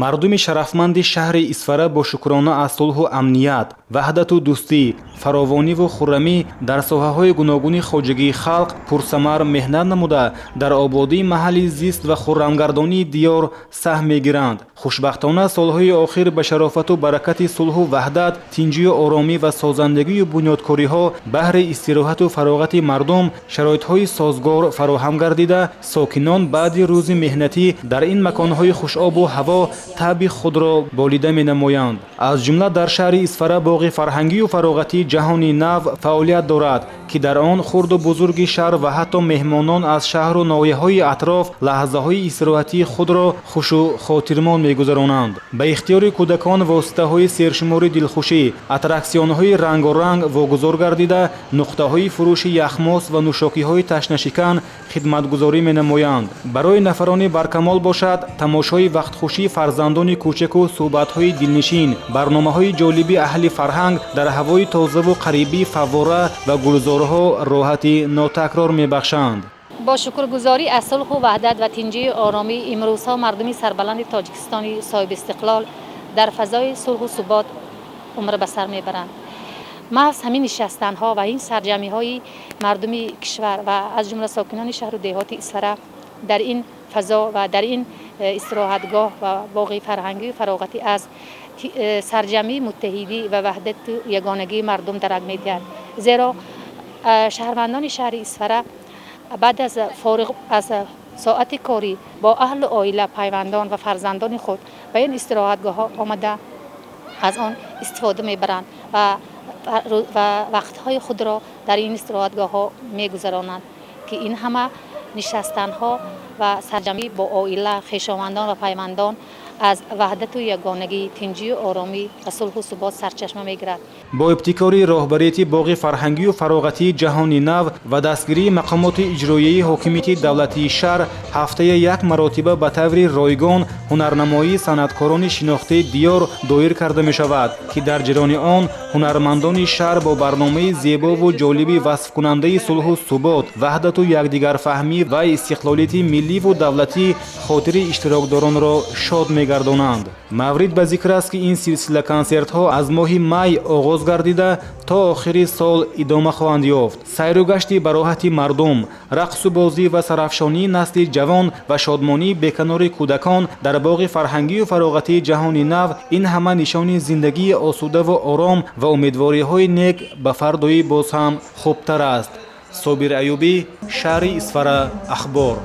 мардуми шарафманди шаҳри Исфара бо шукрона аз сулҳу амният, ваҳдату дӯстӣ, фаровониву хуррамӣ дар соҳаҳои гуногуни хоҷагии халқ пурсамар меҳнат намуда дар ободии маҳалли зист ва хуррамгардонии диёр саҳм мегиранд. хушбахтона солҳои охир ба шарофату баракати сулҳу ваҳдат, тинҷию оромӣ ва созандагию бунёдкориҳо баҳри истироҳату фароғати мардум шароитҳои созгор фароҳам гардида, сокинон баъди рӯзи меҳнатӣ дар ин маконҳои хушобу ҳаво таъби худро болида менамоянд. аз ҷумла дар шаҳри Исфара боғи фарҳангию фароғати ҷаҳони нав фаъолият дорад, ки дар он хурду бузурги шаҳр ва ҳатто меҳмонон аз шаҳру ноҳияҳои атроф лаҳзаҳои истироҳатии худро хушу хотирмон мегузаронанд. ба ихтиёри кӯдакон воситаҳои сершумори дилхушӣ, аттраксионҳои рангоранг вогузор гардида, нуқтаҳои фурӯши яхмос ва нӯшокиҳои ташнашикан хидматгузорӣ менамоянд. барои нафарони баркамол бошад, тамошои вақтхушии фарзандони кӯчаку суҳбатҳои дилнишин, барномаҳои ҷолиби аҳли фарҳанг дар ҳавои тозаву қарибии фаввора ва гулзорҳо роҳати нотакрор мебахшанд. با شکرگزاری از صلح و وحدت و تنجی آرامی امروزها مردم سربلند تاجیکستانی صاحب استقلال در فضای صلح و ثبات عمر به سر میبرند. محض همین نشستن‌ها و این سرجمی‌های مردمی کشور و از جمله ساکنان شهر و دیهات اسفره در این فضا و در این استراحتگاه و باغ فرهنگی فراغتی از سرجمی متحدی و وحدت یگانگی مردم درک می‌دهد. زیرا شهروندان شهر اسفره بعد از فارغ از ساعت کاری با اهل و عائله پیوندان و فرزندان خود به این استراحتگاه ها آمده از آن استفاده میبرند و وقتهای خود را در این استراحتگاه ها میگذرانند که این همه نشستن ها و سرجمی با عائله خویشاوندان و پیوندان از وحدت و یگانگی، تنجی و آرامی و صلح و ثبات سرچشمه میگیرد. با ابتکاری راهبریتی باغ فرهنگی و فراغتی جهانی نو و دستگیری مقامات اجرایی حاکمیت دولتی شهر هفته یک مرتبه به طور رایگان هنرنمایی صنعتکاران شناخته دیار دایر کرده می شود که در جریان آن هنرمندان شهر با برنامه زیبا و جالبی وصف کننده صلح و ثبات، وحدت و یکدیگر فهمی و استقلالیت ملی و دولتی خاطر اشتراکداران را شاد می‌گردانند. مورد به ذکر است که این سلسله کنسرت ها از ماه می آغاز گردیده تا آخر سال ادامه خواهند یافت. سیر و گشت به راحتی مردم، رقص و بازی و سرافشانی نسل جوان و شادمانی بیکنار کودکان در باغ فرهنگی و فراغتی جهانی نو، این همه نشان زندگی آسوده و آرام و امیدواری های نیک به فردای باز هم خوبتر است. صابر ایوبی، شهر اسفره، اخبار.